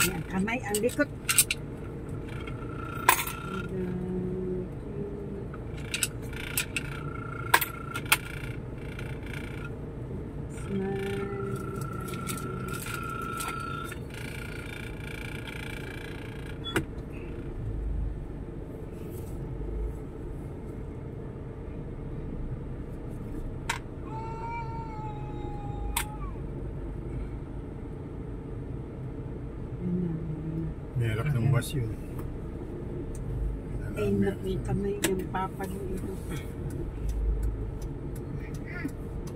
Yan, kamay ang likot. Merak ng bus yun. Ay, nakita mo yung papagin ito.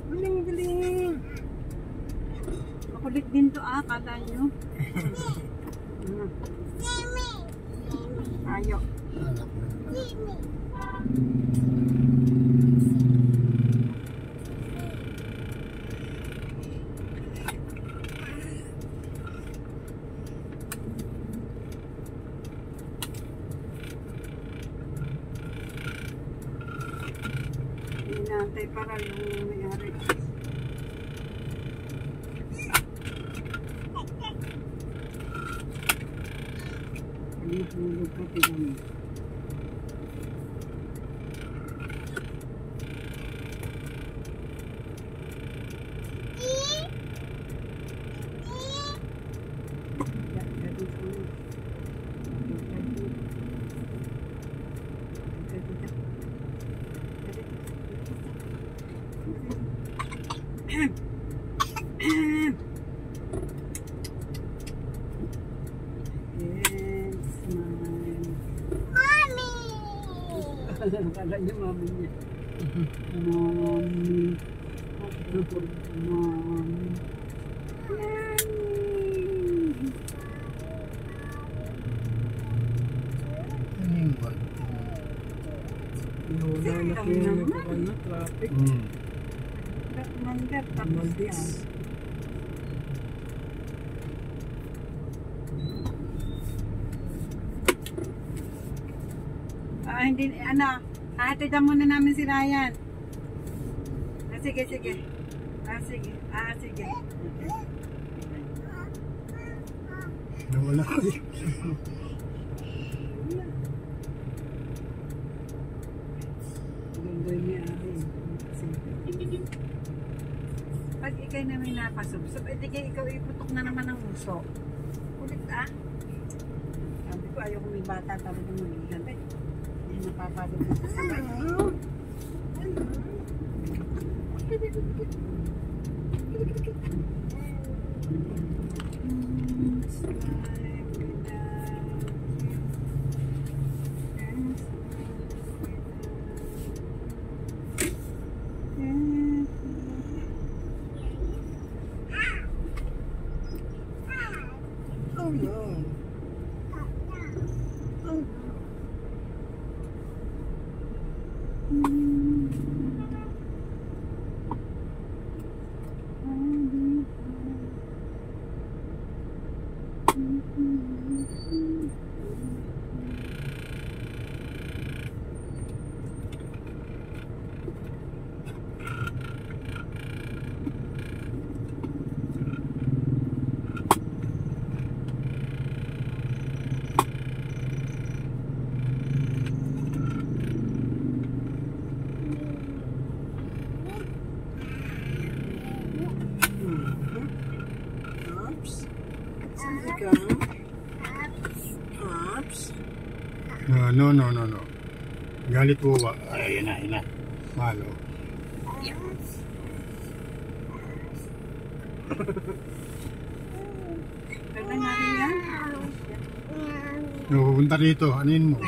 Galing. Makulit din to kala nyo. Ayo. Hinantay para yung mayari. Hulog ka tignan. Kala niya mami niya. Mami. Mami. Wala na po yung traffic. Mandat tapos yan. Hindi, ano, hahatidan muna namin si Ryan. Sige. Sige. Nawala ko eh. Ganda niya rin. Pag ikay na may napasubsob, ikaw iputok na naman ang uso. Ulit Sabi ko, ayaw ko may bata talaga magiganda eh. Napapagod na sa sabay. Oh no. No. Galit wawa. Ay, yun na. Malo. Kaya nga rin yan. Pupunta dito. Anin mo? No.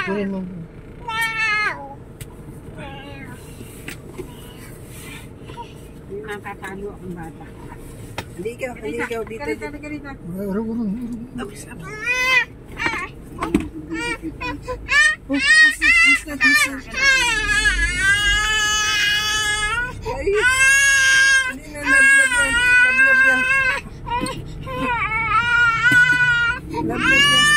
Kunin mo. Nakakalo akong bata. Halika dito. Karita. Urong. Abis. Ay! Hindi na lablab yan. Lablab yan.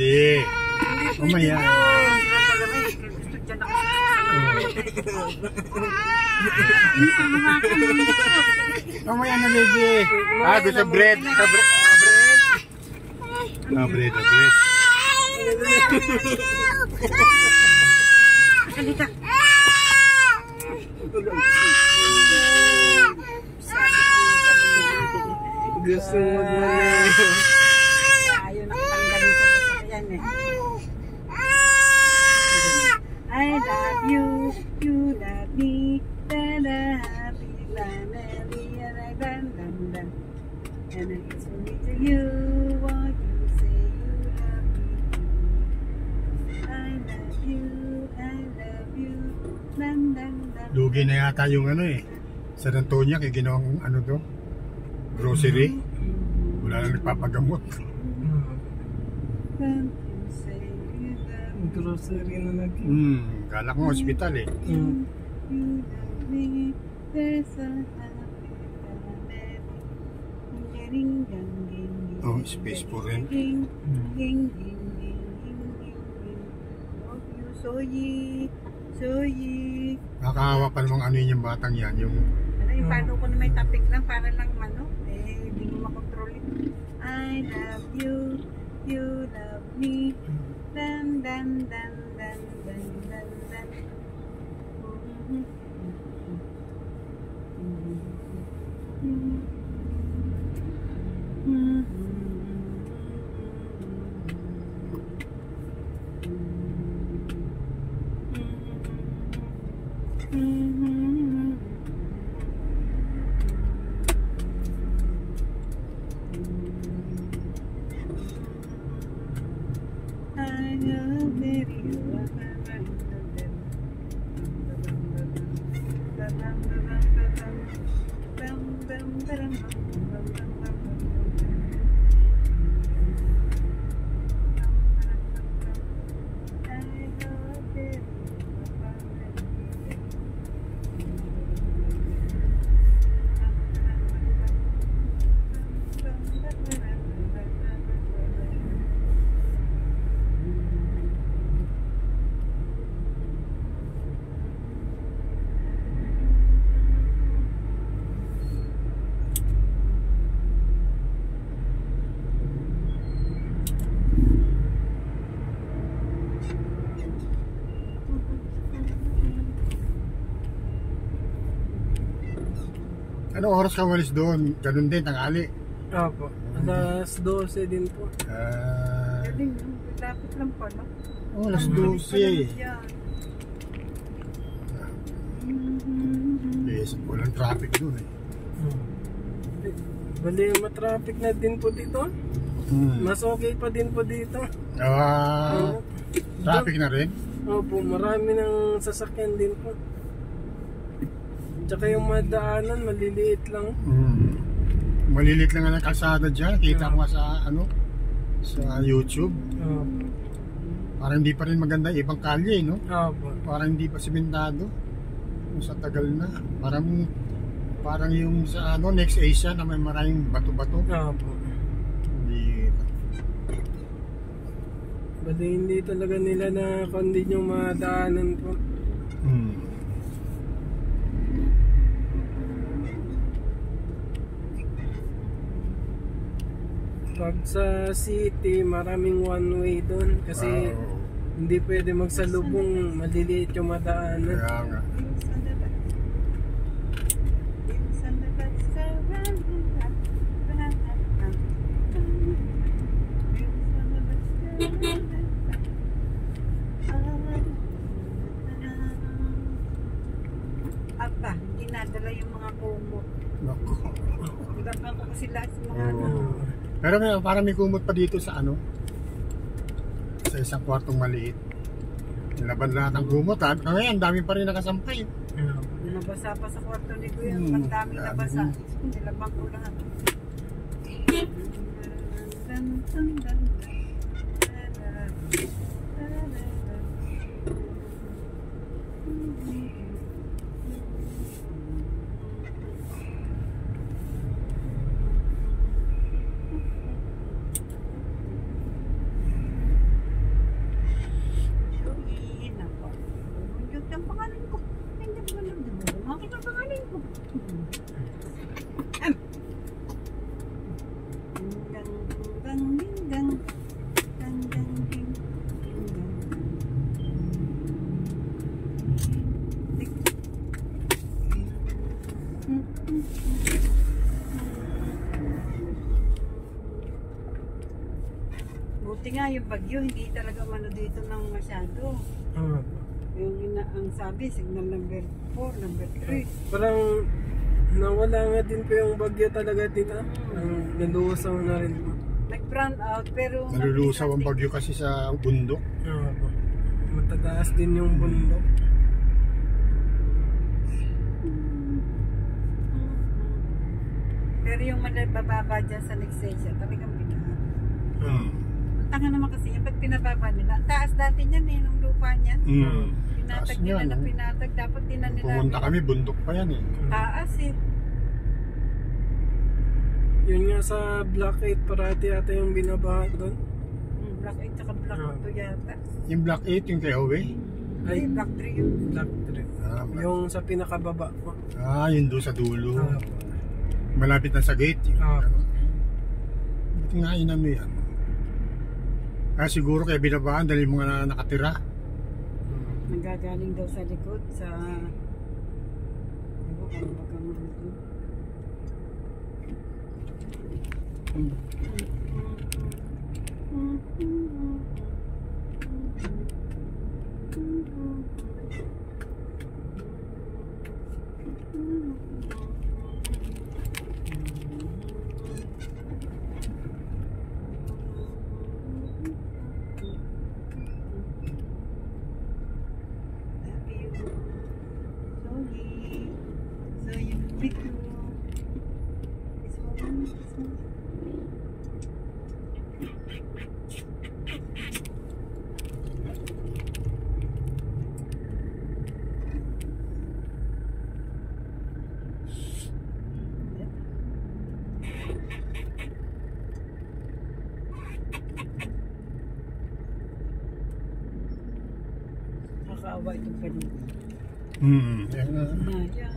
Hindi. Mamaya. Sila talaga eh. Gusto dyan ako Mamaya na, baby. Ah, gusto bread. Bread. Bread. Halika. Gusto mo na. Ayaw na tanggalin sa sasakyan eh. I love you, you love me, da-da, happy family, and I dan. And I kiss me to you, won't you say you love me too? I love you, dan. Lugi na yata yung ano eh. San Antonio, kaya ginawang ano to? Grocery. Wala na nagpapagamot. Won't you say you love me? Grocery na nag... Kala ko hospital eh. You love me, there's a happy family. Ding, ding, ding, ding, Oh, space po rin. ding, ding, ding, ding, ding, ding, ding. Love you, Soyi. Nakakahawa pa namang ano yung batang yan. Yung Ano yung paano ko na may topic lang para lang ano, eh, hindi mo makontrol ito. I love you, you love me. Dan. Anong oras ka walis doon? Ganun din, tanghali. Opo. Alas 12 din po. Galing, lapit lang pala. Oh, alas 12. Yes, walang traffic doon eh. Bali, matraffic na din po dito. Mas okay pa din po dito. Traffic na rin? Opo, marami ng sasakyan din po. Tsaka yung madaanan, maliliit lang. Malilit lang ang kalsada dyan. Kita ko nga sa ano, sa YouTube. Parang hindi pa rin maganda yung ibang kalye, no? Opo. Parang hindi pa simentado. Sa tagal na. Parang yung sa ano, Next Asia na may maraming bato-bato. Opo. Hindi. Bali, hindi talaga nila na kundi yung madaanan po. Pag sa city, maraming one way doon kasi hindi pwede magsalubong, maliliit yung madaanan. Kaya nga. Aba, dinadala yung mga kumot. Naku. Dapat ko kasi lahat yung mga Oo. ano. Pero parang may kumot pa dito sa ano, sa isang kwartong maliit. Nilaban lahat ang kumot ha. Ngayon, dami pa rin nakasampay. Nabasa pa sa kwarto ni Kuya. Ang daming dami nabasa. rin. Nilabang ko lahat. Bakit ang pangalan ko? Ding dang ding dang dang dang ding ding dang. Buti nga yung bagyo, hindi talaga umano dito ng masyado. Yung ang sabi, signal number 4, number 3. Parang nawala nga din po yung bagyo talaga dito. Nalusaw na rin po. Nag-brown out, pero... Nalulusaw ang bagyo kasi sa bundok. Matataas din yung bundok. Pero yung bababa dyan sa Nexesia, talagang binaha. Tanga naman kasi yung pag pinababa nila, taas dati niyan eh, nung lupa niyan. Pinatag nila na pinatag, dapat din na nila. Pumunta kami, bundok pa yan eh. Taas eh. Yun nga sa Black 8 parati yata yung binabaha doon. Black 8 tsaka Black 2 yata. Yung Black 8, yung kay Howe? Ay, Black 3 yun. Black 3. Yung sa pinakababa po. Yun doon sa dulo. Malapit na sa gate. Buti nga inano yan. Siguro kaya binabaan dahil yung mga nakatira. Nanggagaling daw sa likod sa... Ano ba kang nakakaawa itong kanina. Yan nga. Naya,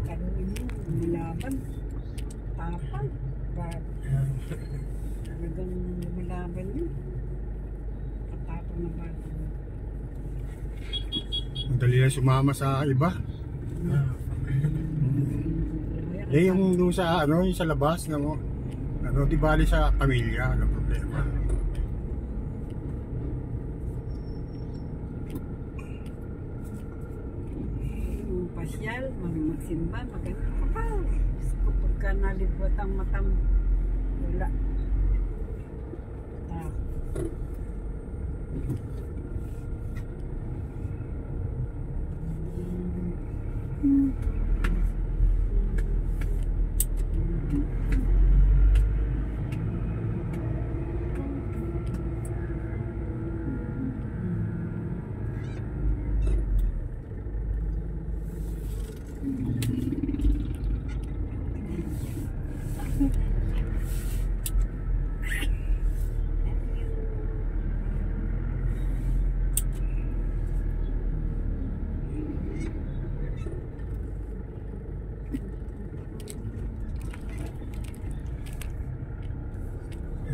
kanuin mo, lumilaban. Tapang. Talagang lumilaban yun. Katapang na bata. Madali na sumama sa iba. Yung doon sa yung sa labas na mo. Di bali sa pamilya, walang problema. Pasyal, magsimba, maganda ka pa. Kapag ka nalibot ang matam, wala.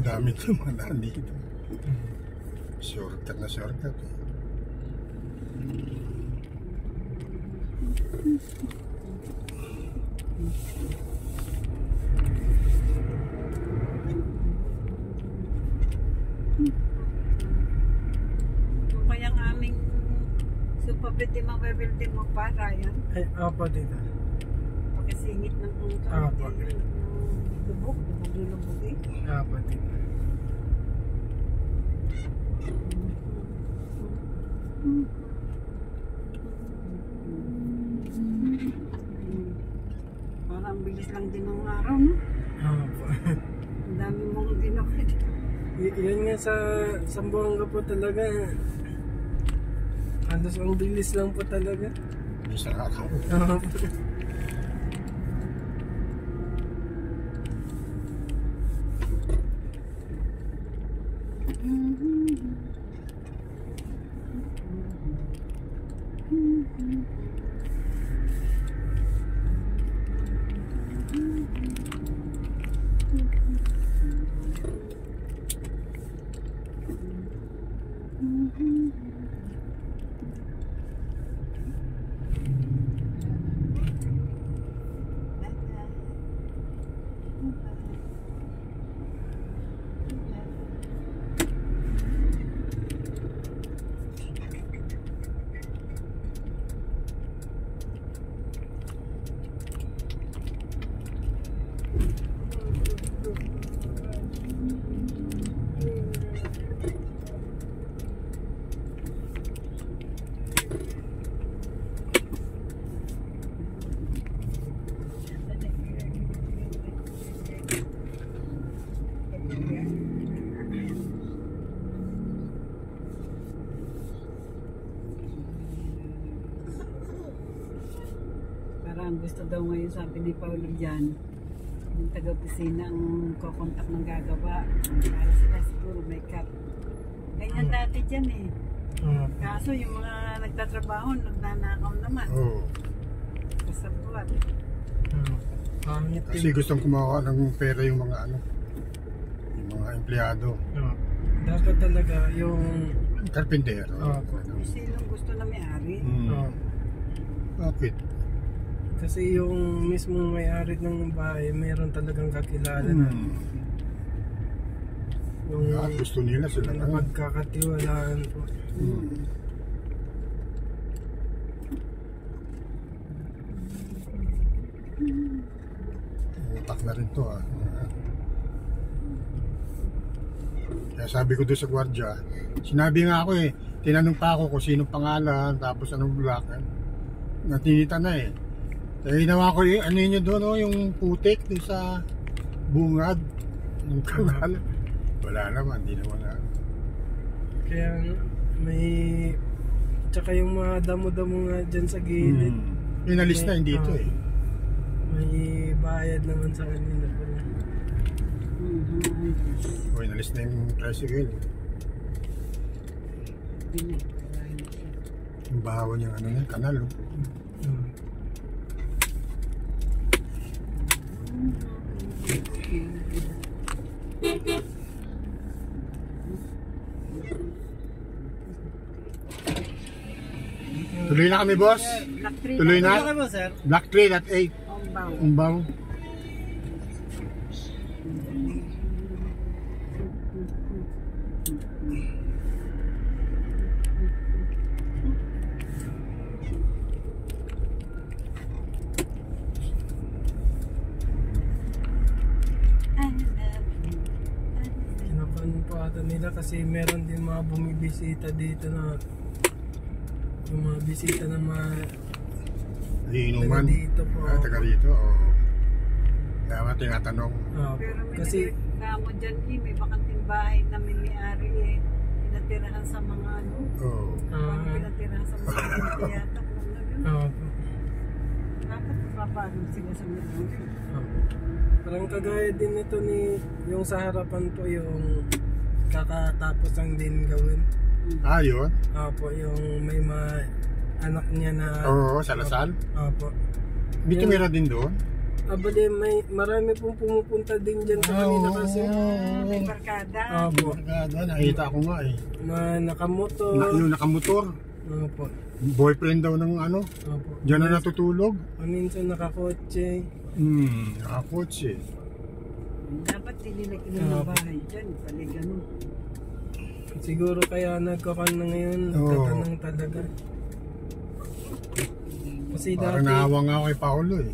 Dami dumadaan dito. Shortcut na shortcut eh. Kung kayang aming supabiti mabibiltin mo pa, Ryan. Ay, apa dito. Pakisingit ng Apa. lubog eh. Apa dito. Parang bilis lang din ng araw, no? Apa. Ang dami mong ginawa. Yan nga sa Zamboanga po talaga. Halos ang bilis lang po talaga. Isa ako. Parang gusto daw ngayon, sabi ni Paulo dyan, yung taga-opisina ang kukontak ng gagawa. Para sila siguro may cut. Ganyan dati dyan eh. Kaso yung mga nagtatrabaho, nagnanakaw naman. Oo. Kasabuan. Pangit Kasi gustong kumawa ng pera yung mga ano, yung mga empleyado. Dapat talaga yung Carpintero. Sinong gusto na may-ari? Bakit? kasi yung mismong may-ari ng bahay meron talagang kakilala na yung Gusto nila sila na pagkakatiwalaan po. Utak na rin to ah. Kaya sabi ko doon sa gwardiya, sinabi nga ako eh, tinanong pa ako kung sino pangalan, tapos anong block. Natinita na eh. Kaya ginawa ko yung ano yun doon, oh, yung putik doon sa bungad ng kanal. Wala naman, hindi naman na. Kaya may tsaka yung mga damo-damo nga dyan sa gilid Inalis na, hindi ito eh. may bayad naman sa kanila pala. O, inalis na yung tricycle. Yung bahawan niyang ano niya, kanal. Oh. Tuloy na kami, boss. Black tree. Tuloy na. sir? Black tree at 8. Ombaw. Umbaw. Kinapanin po ata nila kasi meron din mga bumibisita dito na yung mga bisita na mga Inuman. taga dito po. Taga rito. Oh. Kaya nga tinatanong. Pero may Kasi kamo dyan eh, may bakanting bahay na may-ari eh. Pinatirahan sa mga ano. Oh. Parang pinatirahan sa mga yata. Dapat papagod sila sa mga parang kagaya din ito ni yung sa harapan po yung kakatapos lang din gawin. Yun. Opo, yung may mga anak niya na Oo, sa Lasal. Opo. May tumira din doon. Abali, may marami pong pumupunta din dyan sa kanina kasi may barkada. opo, Nakita ko nga eh. na nakamotor. Yung nakamotor. Opo. Boyfriend daw ng ano. Opo. Diyan na natutulog. Minsan nakakotse. Nakakotse. Dapat hindi nila kinuha bahay dyan. Pali ganun. Siguro kaya nagkakan na ngayon, Oo. tatanong talaga. Kasi Parang dati, naawa nga ako kay Paolo eh.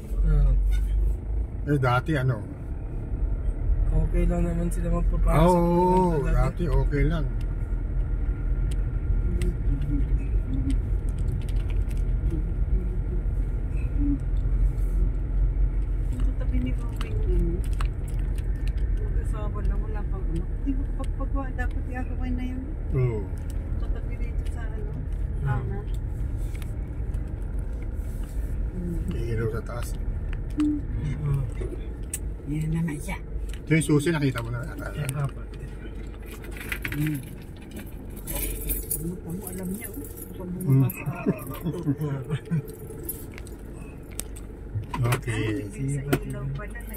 Dati ano. okay lang naman sila magpapasok. Oo, Talaga. dati okay lang. Yung tabi ni Owen yun. Mag-asawa lang, wala pang anak. Di ba pagpagawa, dapat gagawin na yun. Oo. Tatabi rito sa ano, Lana. May ilaw sa taas. Yan naman siya. Ito yung susi, nakita mo na. Eh, apat. Tamo, alam niya. Pag bumaba sa Okay. sa ilaw pala na